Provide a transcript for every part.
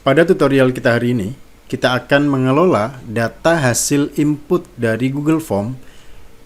Pada tutorial kita hari ini, kita akan mengelola data hasil input dari Google Form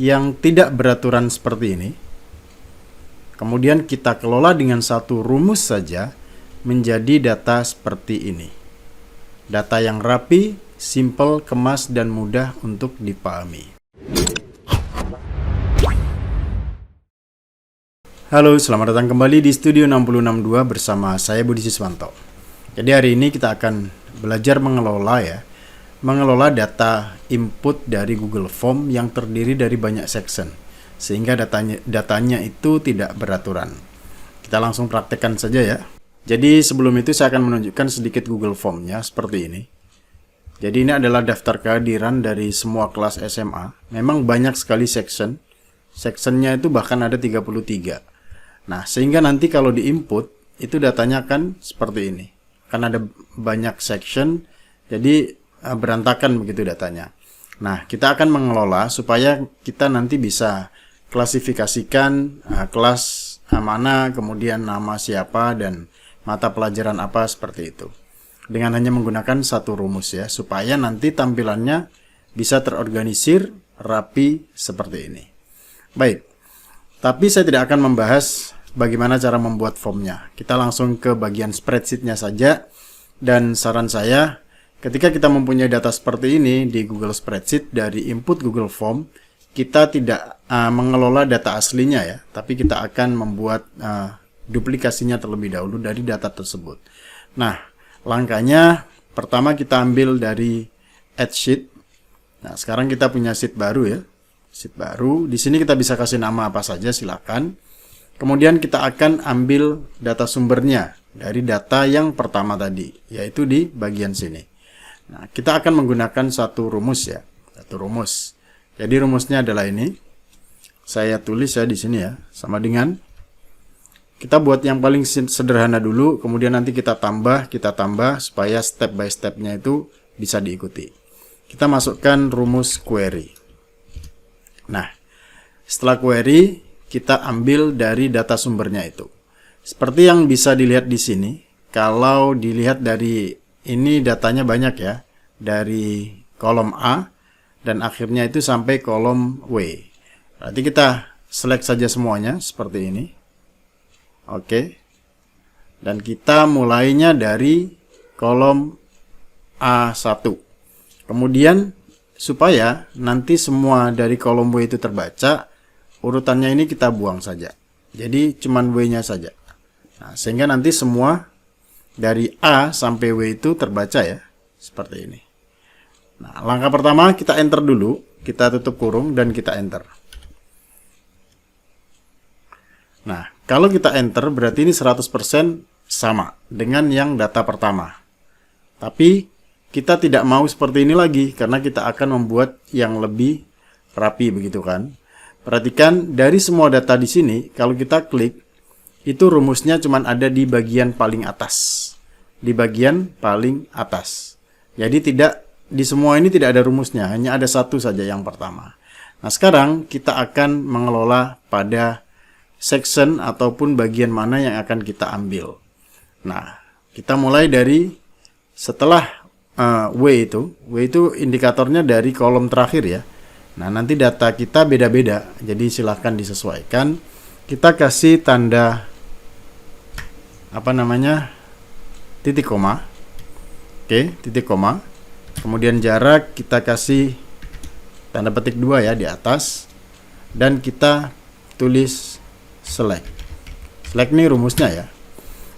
yang tidak beraturan seperti ini. Kemudian kita kelola dengan satu rumus saja menjadi data seperti ini. Data yang rapi, simple, kemas, dan mudah untuk dipahami. Halo, selamat datang kembali di Studio 662 bersama saya Budi Siswanto. Jadi hari ini kita akan belajar mengelola data input dari Google Form yang terdiri dari banyak section, sehingga datanya itu tidak beraturan. Kita langsung praktekkan saja ya. Jadi sebelum itu saya akan menunjukkan sedikit Google Form-nya seperti ini. Jadi ini adalah daftar kehadiran dari semua kelas SMA. Memang banyak sekali section. Sectionnya itu bahkan ada 33. Nah, sehingga nanti kalau di-input, itu datanya akan seperti ini. Kan ada banyak section, jadi berantakan begitu datanya. Nah, kita akan mengelola supaya kita nanti bisa klasifikasikan kelas mana, kemudian nama siapa, dan mata pelajaran apa seperti itu. Dengan hanya menggunakan satu rumus ya, supaya nanti tampilannya bisa terorganisir, rapi seperti ini. Baik, tapi saya tidak akan membahas bagaimana cara membuat formnya. Kita langsung ke bagian spreadsheet-nya saja. Dan saran saya, ketika kita mempunyai data seperti ini di Google Spreadsheet dari input Google Form, kita tidak mengelola data aslinya ya, tapi kita akan membuat duplikasinya terlebih dahulu dari data tersebut. Nah, langkahnya pertama kita ambil dari add sheet. Nah, sekarang kita punya sheet baru ya. Sheet baru. Di sini kita bisa kasih nama apa saja, silakan. Kemudian kita akan ambil data sumbernya dari data yang pertama tadi, yaitu di bagian sini. Nah, kita akan menggunakan satu rumus ya, satu rumus. Jadi rumusnya adalah ini. Saya tulis ya di sini ya, sama dengan kita buat yang paling sederhana dulu, kemudian nanti kita tambah supaya step by step-nya itu bisa diikuti. Kita masukkan rumus query. Nah, setelah query kita ambil dari data sumbernya itu. Seperti yang bisa dilihat di sini, kalau dilihat dari ini datanya banyak ya, dari kolom A dan akhirnya itu sampai kolom W. Berarti kita select saja semuanya seperti ini. Oke. Dan kita mulainya dari kolom A1. Kemudian supaya nanti semua dari kolom W itu terbaca, urutannya ini kita buang saja. Jadi cuman W-nya saja. Nah, sehingga nanti semua dari A sampai W itu terbaca ya. Seperti ini. Nah, langkah pertama kita enter dulu. Kita tutup kurung dan kita enter. Nah, kalau kita enter berarti ini 100% sama dengan yang data pertama. Tapi kita tidak mau seperti ini lagi karena kita akan membuat yang lebih rapi begitu kan. Perhatikan dari semua data di sini, kalau kita klik, itu rumusnya cuma ada di bagian paling atas. Di bagian paling atas. Jadi di semua ini tidak ada rumusnya, hanya ada satu saja yang pertama. Nah, sekarang kita akan mengelola pada section ataupun bagian mana yang akan kita ambil. Nah, kita mulai dari setelah W itu indikatornya dari kolom terakhir ya. Nah, nanti data kita beda-beda, jadi silahkan disesuaikan. Kita kasih tanda titik koma. Oke, titik koma. Kemudian jarak kita kasih tanda petik 2 ya di atas. Dan kita tulis select. Select ini rumusnya ya.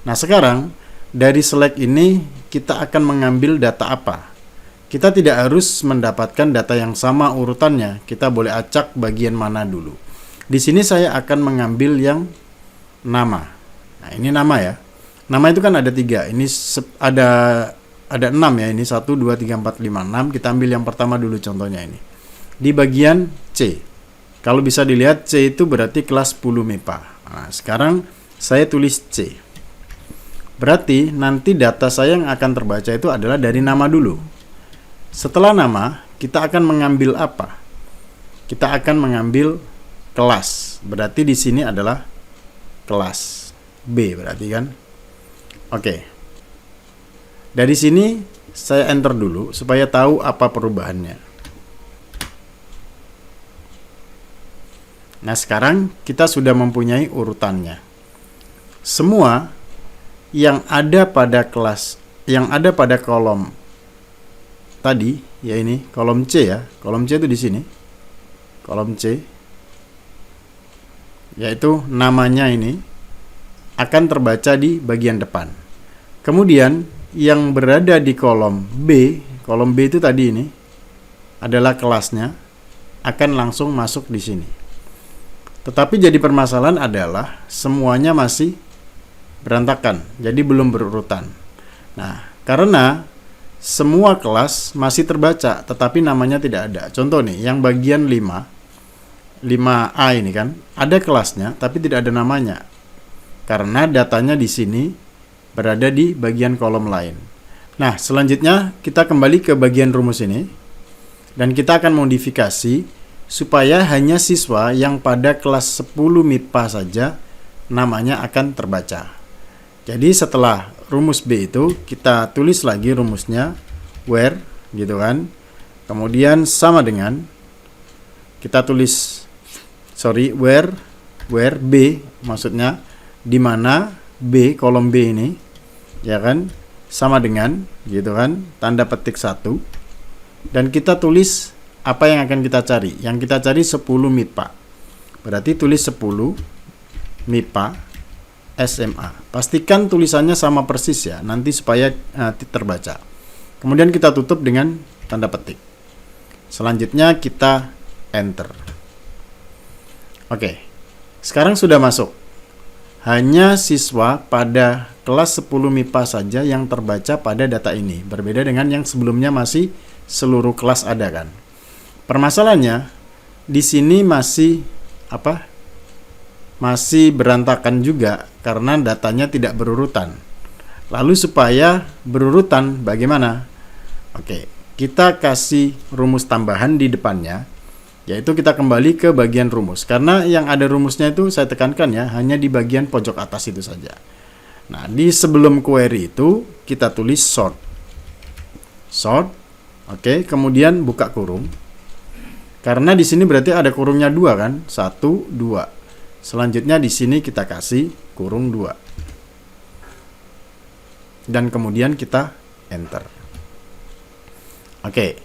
Nah, sekarang dari select ini kita akan mengambil data apa? Kita tidak harus mendapatkan data yang sama urutannya. Kita boleh acak bagian mana dulu. Di sini saya akan mengambil yang nama. Nah, ini nama ya. Nama itu kan ada 3. Ini ada 6 ya. Ini 1, 2, 3, 4, 5, 6. Kita ambil yang pertama dulu contohnya ini. Di bagian C. Kalau bisa dilihat C itu berarti kelas 10 MIPA. Nah, sekarang saya tulis C. Berarti nanti data saya yang akan terbaca itu adalah dari nama dulu. Setelah nama, kita akan mengambil apa? Kita akan mengambil kelas. Berarti di sini adalah kelas B berarti kan? Oke. Dari sini saya enter dulu supaya tahu apa perubahannya. Nah, sekarang kita sudah mempunyai urutannya. Semua yang ada pada kolom tadi, ya ini kolom C ya. Kolom C itu di sini. Kolom C, yaitu namanya ini akan terbaca di bagian depan. Kemudian yang berada di kolom B itu tadi ini adalah kelasnya, akan langsung masuk di sini. Tetapi jadi permasalahan adalah semuanya masih berantakan, jadi belum berurutan. Nah, karena semua kelas masih terbaca, tetapi namanya tidak ada. Contoh nih, yang bagian 5A ini kan, ada kelasnya, tapi tidak ada namanya. Karena datanya di sini berada di bagian kolom lain. Nah, selanjutnya kita kembali ke bagian rumus ini. Dan kita akan modifikasi supaya hanya siswa yang pada kelas 10 MIPA saja namanya akan terbaca. Jadi setelah rumus B itu kita tulis lagi rumusnya where gitu kan. Kemudian sama dengan kita tulis where B, maksudnya di mana B, kolom B ini ya kan, sama dengan gitu kan, tanda petik 1. Dan kita tulis apa yang akan kita cari. Yang kita cari 10 MIPA. Berarti tulis 10 MIPA SMA. Pastikan tulisannya sama persis ya, nanti supaya terbaca. Kemudian kita tutup dengan tanda petik. Selanjutnya kita enter. Oke. Sekarang sudah masuk. Hanya siswa pada kelas 10 MIPA saja yang terbaca pada data ini. Berbeda dengan yang sebelumnya masih seluruh kelas ada kan. Permasalahannya di sini masih masih berantakan juga karena datanya tidak berurutan. Lalu supaya berurutan bagaimana? Oke, kita kasih rumus tambahan di depannya, yaitu kita kembali ke bagian rumus. Karena yang ada rumusnya itu saya tekankan ya, hanya di bagian pojok atas itu saja. Nah, di sebelum query itu kita tulis sort. Oke, kemudian buka kurung. Karena di sini berarti ada kurungnya 2 kan? 1, 2. Selanjutnya di sini kita kasih kurung 2. Dan kemudian kita enter. Oke.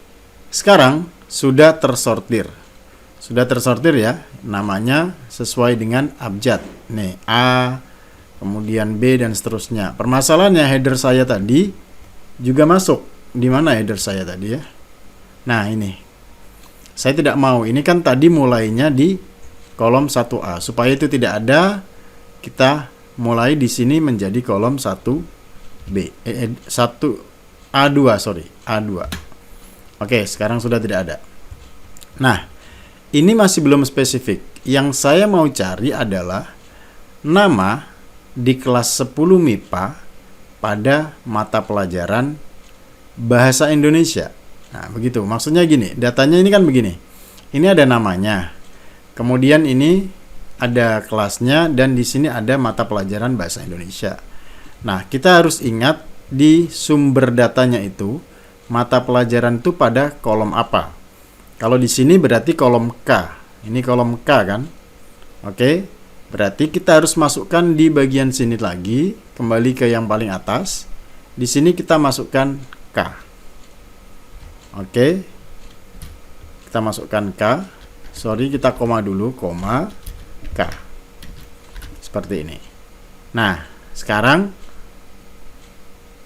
Sekarang sudah tersortir. Sudah tersortir ya. Namanya sesuai dengan abjad. Nih, A, kemudian B dan seterusnya. Permasalahannya header saya tadi juga masuk. Di mana header saya tadi ya? Nah, ini. Saya tidak mau, ini kan tadi mulainya di kolom 1A. Supaya itu tidak ada, kita mulai di sini menjadi kolom 1B. A2. Oke, sekarang sudah tidak ada. Nah, ini masih belum spesifik. Yang saya mau cari adalah nama di kelas 10 MIPA pada mata pelajaran Bahasa Indonesia. Nah, begitu. Maksudnya gini, datanya ini kan begini. Ini ada namanya. Kemudian ini ada kelasnya dan di sini ada mata pelajaran Bahasa Indonesia. Nah, kita harus ingat di sumber datanya itu mata pelajaran itu pada kolom apa. Kalau di sini berarti kolom K. Ini kolom K kan? Oke. Berarti kita harus masukkan di bagian sini lagi, kembali ke yang paling atas. Di sini kita masukkan K. Oke, kita masukkan K. Kita koma dulu, koma K. Seperti ini. Nah, sekarang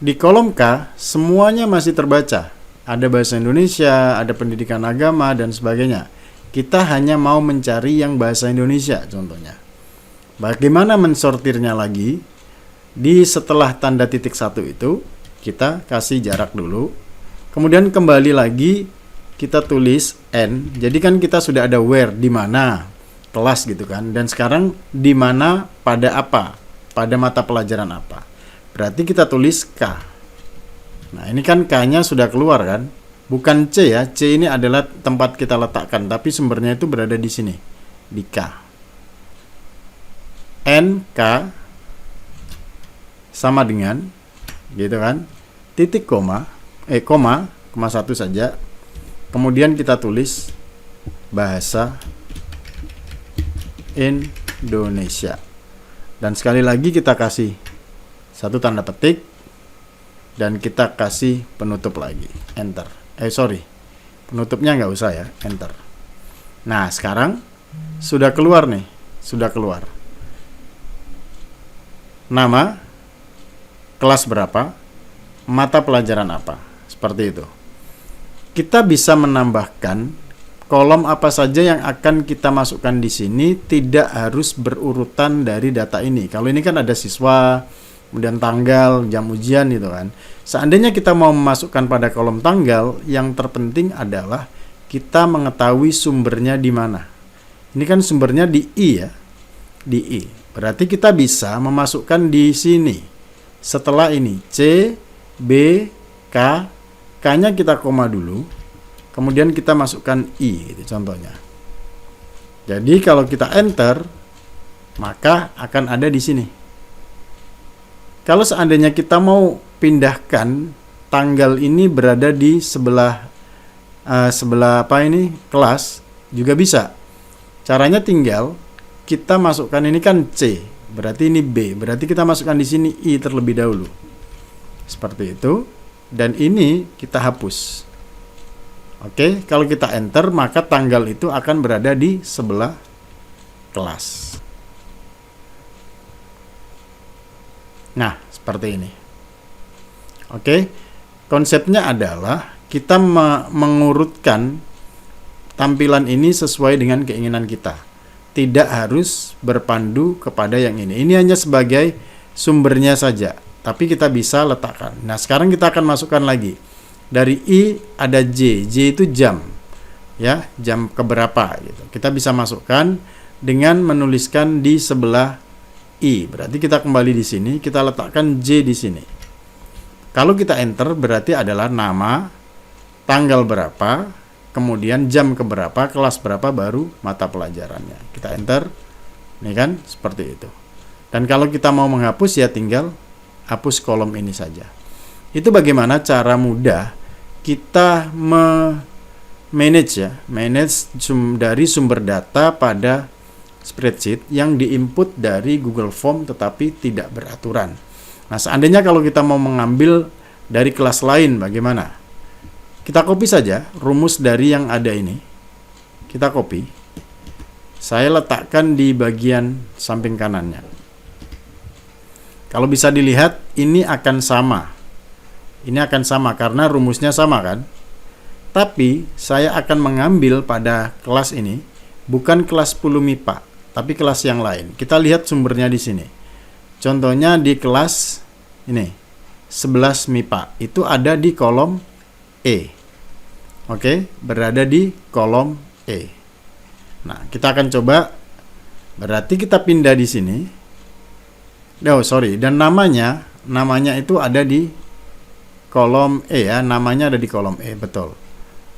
di kolom K semuanya masih terbaca. Ada bahasa Indonesia, ada pendidikan agama dan sebagainya. Kita hanya mau mencari yang bahasa Indonesia contohnya. Bagaimana mensortirnya lagi? Di setelah tanda titik 1 itu kita kasih jarak dulu. Kemudian kembali lagi kita tulis N. Jadi kan kita sudah ada where, di mana kelas gitu kan. Dan sekarang di mana pada apa? Pada mata pelajaran apa? Berarti kita tulis K. Nah, ini kan K-nya sudah keluar kan? Bukan C ya. C ini adalah tempat kita letakkan, tapi sumbernya itu berada di sini, di K. N K sama dengan gitu kan? titik koma, koma satu saja. Kemudian kita tulis bahasa Indonesia. Dan sekali lagi kita kasih satu tanda petik dan kita kasih penutup lagi, enter. Penutupnya nggak usah ya, enter. Nah, sekarang sudah keluar nih, sudah keluar. Nama, kelas berapa, mata pelajaran apa, seperti itu. Kita bisa menambahkan kolom apa saja yang akan kita masukkan di sini, tidak harus berurutan dari data ini. Kalau ini kan ada siswa, kemudian tanggal, jam ujian gitu kan. Seandainya kita mau memasukkan pada kolom tanggal, yang terpenting adalah kita mengetahui sumbernya di mana. Ini kan sumbernya di I ya, di I. Berarti kita bisa memasukkan di sini. Setelah ini C, B, K, K-nya kita koma dulu, kemudian kita masukkan I, gitu contohnya. Jadi kalau kita enter, maka akan ada di sini. Kalau seandainya kita mau pindahkan tanggal ini berada di sebelah kelas, juga bisa. Caranya tinggal kita masukkan, ini kan C, berarti ini B, berarti kita masukkan di sini I terlebih dahulu. Seperti itu. Dan ini kita hapus. Oke, kalau kita enter maka tanggal itu akan berada di sebelah kelas. Nah, seperti ini. Oke, konsepnya adalah kita mengurutkan tampilan ini sesuai dengan keinginan kita. Tidak harus berpandu kepada yang ini. Ini hanya sebagai sumbernya saja, tapi kita bisa letakkan. Nah, sekarang kita akan masukkan lagi. Dari I ada J. J itu jam. Ya, jam keberapa gitu. Kita bisa masukkan dengan menuliskan di sebelah I. Berarti kita kembali di sini, kita letakkan J di sini. Kalau kita enter berarti adalah nama, tanggal berapa, kemudian jam keberapa, kelas berapa, baru mata pelajarannya. Kita enter. Ini kan seperti itu. Dan kalau kita mau menghapus ya tinggal hapus kolom ini saja. Itu bagaimana cara mudah kita manage dari sumber data pada spreadsheet yang diinput dari Google Form tetapi tidak beraturan. Nah, seandainya kalau kita mau mengambil dari kelas lain bagaimana? Kita copy saja rumus dari yang ada ini. Kita copy. Saya letakkan di bagian samping kanannya. Kalau bisa dilihat, ini akan sama. Ini akan sama karena rumusnya sama kan? Tapi saya akan mengambil pada kelas ini bukan kelas 10 MIPA, tapi kelas yang lain. Kita lihat sumbernya di sini. Contohnya di kelas ini 11 MIPA itu ada di kolom E. Oke, berada di kolom E. Nah, kita akan coba. Berarti kita pindah di sini. Dan namanya itu ada di kolom E ya, namanya ada di kolom E, betul.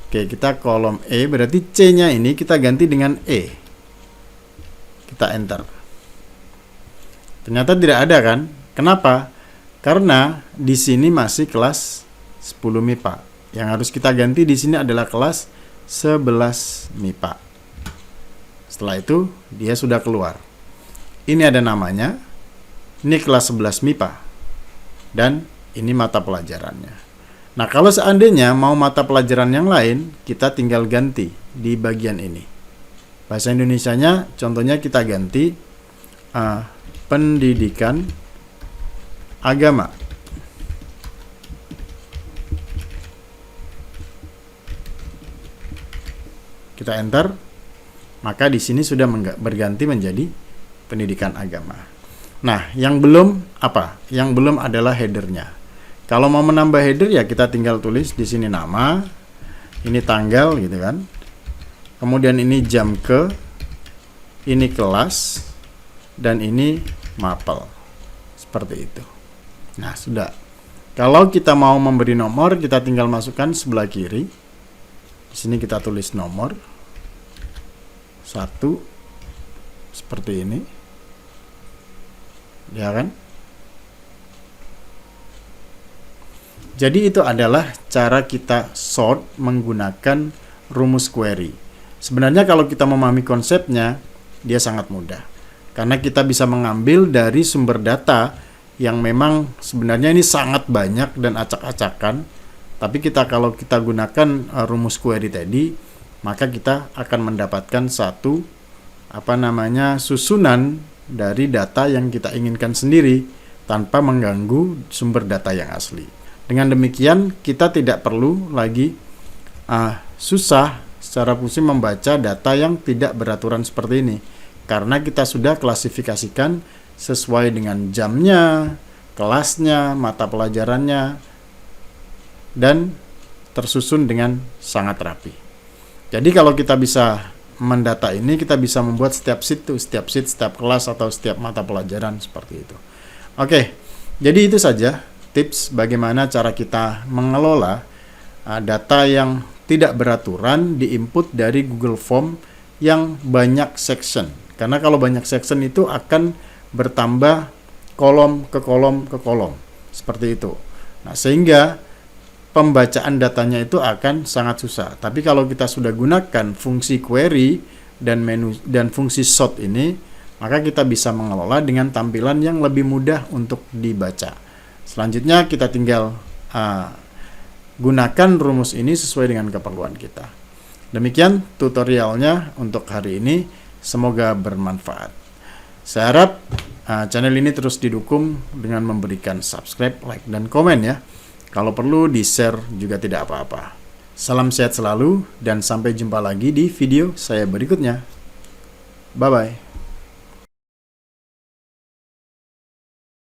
Oke, kita kolom E, berarti C-nya ini kita ganti dengan E. Kita enter. Ternyata tidak ada kan? Kenapa? Karena di sini masih kelas 10 MIPA. Yang harus kita ganti di sini adalah kelas 11 MIPA. Setelah itu dia sudah keluar. Ini ada namanya. Ini kelas 11 MIPA. Dan ini mata pelajarannya. Nah, kalau seandainya mau mata pelajaran yang lain, kita tinggal ganti di bagian ini. Bahasa Indonesianya, contohnya kita ganti pendidikan agama. Kita enter, maka di sini sudah berganti menjadi pendidikan agama. Nah, yang belum apa? Yang belum adalah headernya. Kalau mau menambah header ya kita tinggal tulis di sini nama, ini tanggal gitu kan. Kemudian ini jam ini kelas, dan ini mapel. Seperti itu. Nah, sudah. Kalau kita mau memberi nomor, kita tinggal masukkan sebelah kiri. Di sini kita tulis nomor 1 seperti ini. Ya kan? Jadi itu adalah cara kita sort menggunakan rumus query. Sebenarnya kalau kita memahami konsepnya, dia sangat mudah. Karena kita bisa mengambil dari sumber data yang memang sebenarnya ini sangat banyak dan acak-acakan. Tapi kalau kita gunakan rumus query tadi, maka kita akan mendapatkan satu susunan dari data yang kita inginkan sendiri tanpa mengganggu sumber data yang asli. Dengan demikian, kita tidak perlu lagi susah secara fungsi membaca data yang tidak beraturan seperti ini. Karena kita sudah klasifikasikan sesuai dengan jamnya, kelasnya, mata pelajarannya, dan tersusun dengan sangat rapi. Jadi kalau kita bisa mendata ini, kita bisa membuat setiap sheet, setiap kelas atau setiap mata pelajaran seperti itu. Oke, jadi itu saja tips bagaimana cara kita mengelola data yang tidak beraturan di input dari Google Form yang banyak section. Karena kalau banyak section itu akan bertambah kolom ke kolom ke kolom. Seperti itu. Nah, sehingga pembacaan datanya itu akan sangat susah. Tapi kalau kita sudah gunakan fungsi query dan menu dan fungsi sort ini, maka kita bisa mengelola dengan tampilan yang lebih mudah untuk dibaca. Selanjutnya kita tinggal gunakan rumus ini sesuai dengan keperluan kita. Demikian tutorialnya untuk hari ini. Semoga bermanfaat. Saya harap channel ini terus didukung dengan memberikan subscribe, like, dan komen ya. Kalau perlu di-share juga tidak apa-apa. Salam sehat selalu dan sampai jumpa lagi di video saya berikutnya. Bye-bye.